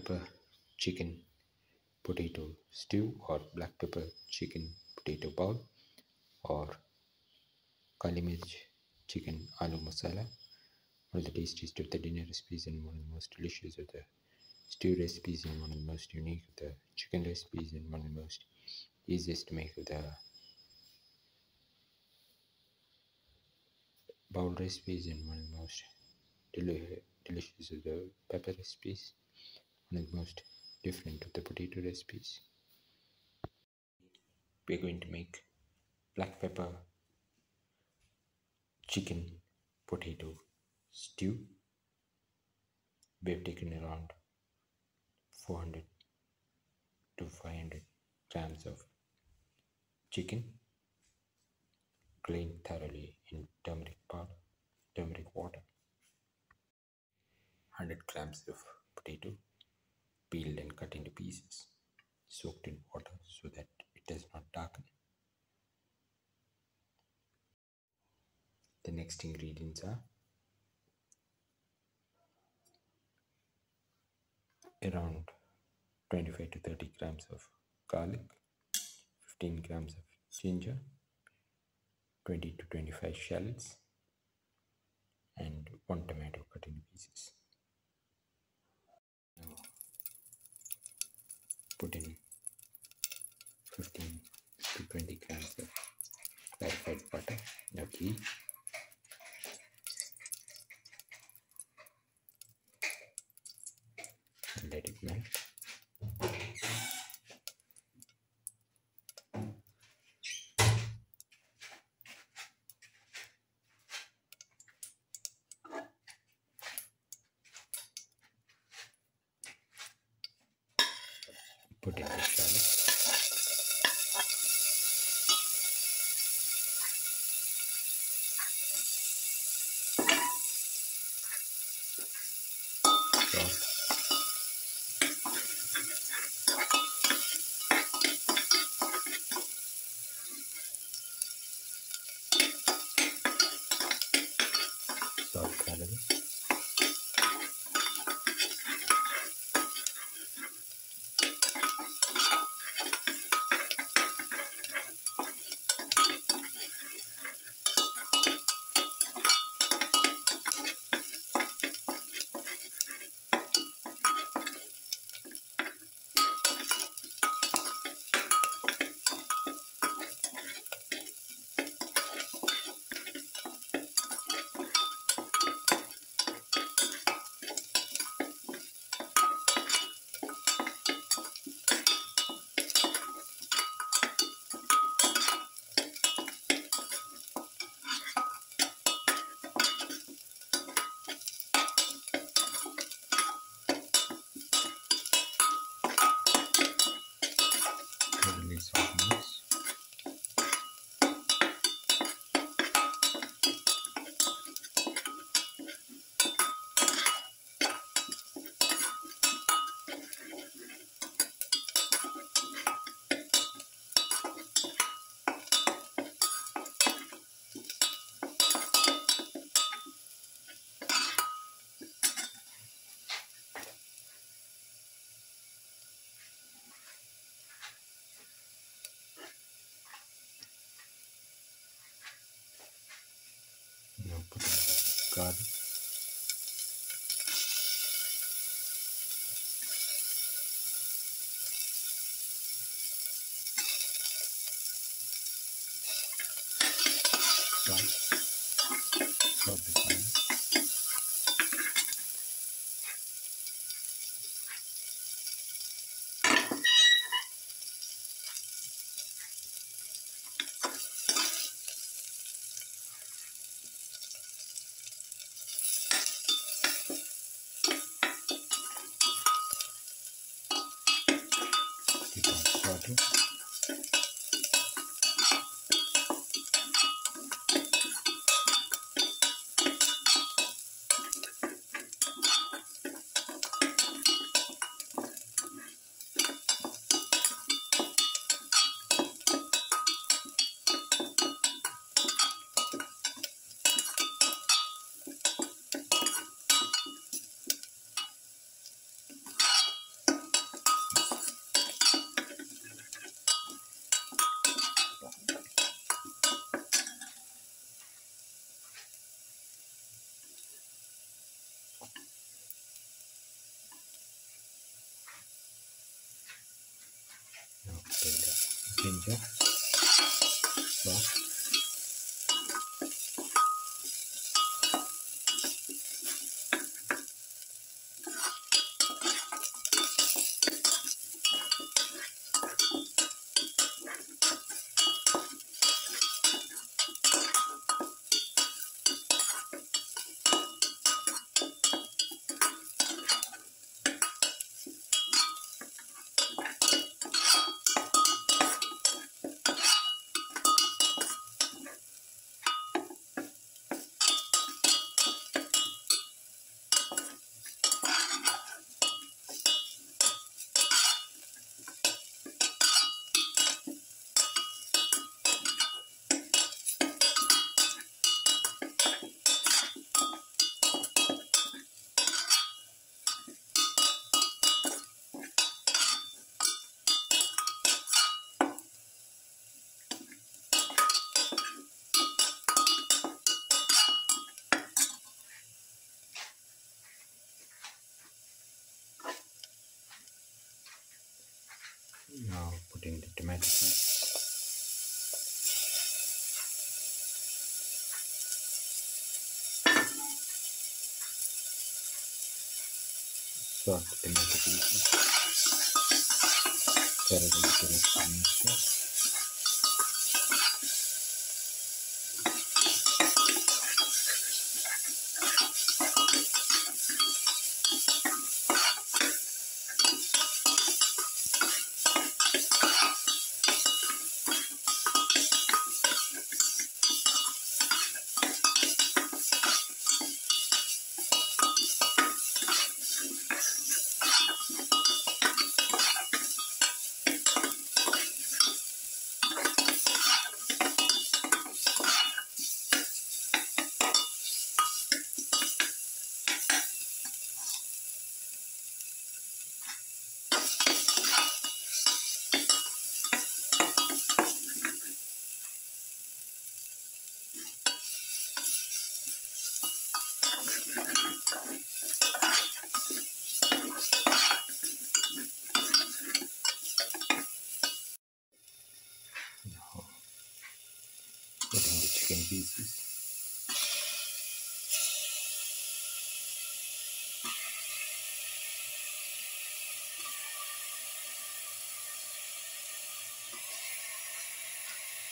pepper chicken potato stew, or black pepper chicken potato bowl, or kali mirch chicken aloo masala. One of the tastiest of the dinner recipes and one of the most delicious of the stew recipes and one of the most unique of the chicken recipes and one of the most easiest to make of the bowl recipes and one of the most delicious of the pepper recipes, one of the most different of the potato recipes. We're going to make black pepper chicken potato stew. We've taken around 400 to 500 grams of chicken, cleaned thoroughly in turmeric water. 100 grams of potato, peeled and cut into pieces, soaked in water so that it does not darken. The next ingredients are around 25 to 30 grams of garlic, 15 grams of ginger, 20 to 25 shallots, and 1 tomato cut into pieces. Now put in 15 to 20 grams of clarified butter, no ghee, and let it melt. Put in the shallots. Salt calorie. Release all this. Now put in the garlic. Chop the garlic. Keep on sauteing. pinch of salt. Now put in the tomato sauce. Salt the tomato pieces. Stir it into the rest of the mixture. Put in the chicken pieces.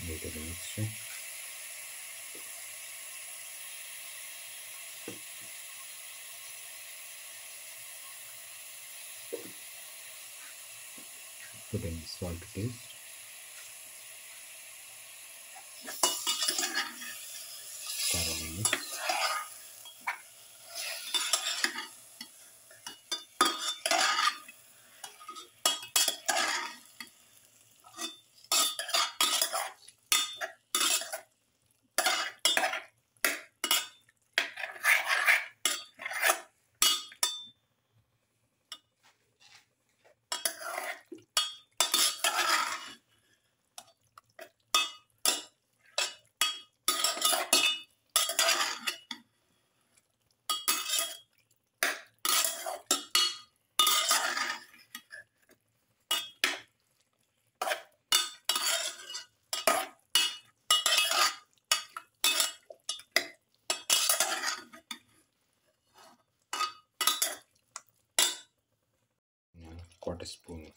Into the mixture. Put in the salt to taste. Thoroughly mix. Now, quarter spoon of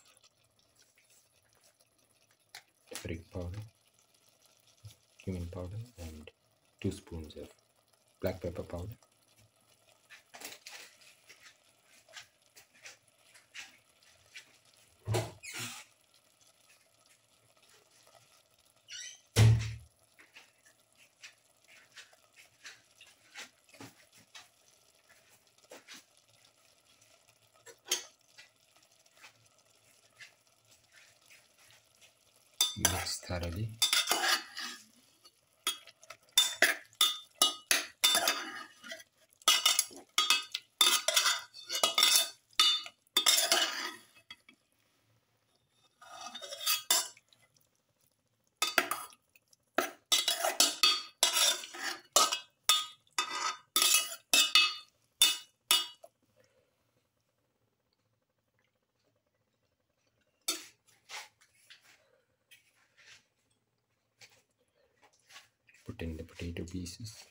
turmeric powder, cumin powder, and 2 spoons of black pepper powder. Mix thoroughly. put in the potato pieces.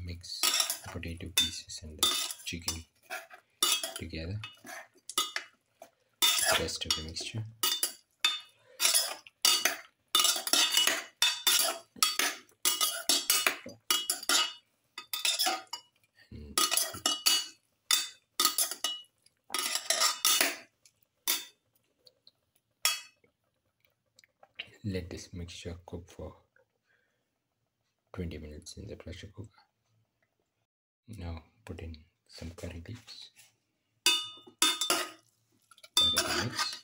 Mix the potato pieces and the chicken together. The rest of the mixture. And let this mixture cook for 20 minutes in the pressure cooker. Now put in some curry leaves. Mix.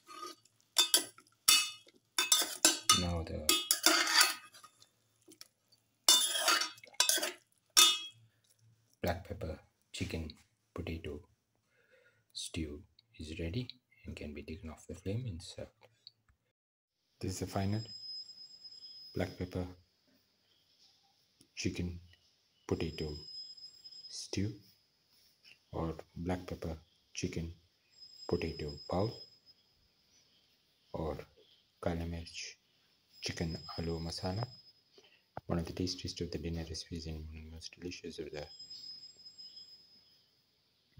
Now the black pepper chicken potato stew is ready and can be taken off the flame and served. This is the final black pepper chicken potato stew or black pepper chicken potato bowl or kala mirch chicken aloo masala. One of the tastiest of the dinner recipes and one of the most delicious of the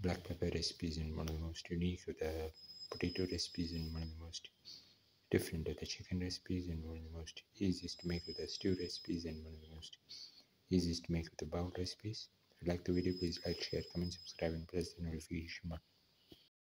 black pepper recipes and one of the most unique of the potato recipes and one of the most different of the chicken recipes and one of the most easiest to make of the stew recipes and one of the most easiest to make of the bowl recipes. If you like the video, please like, share, comment, subscribe and press the notification button.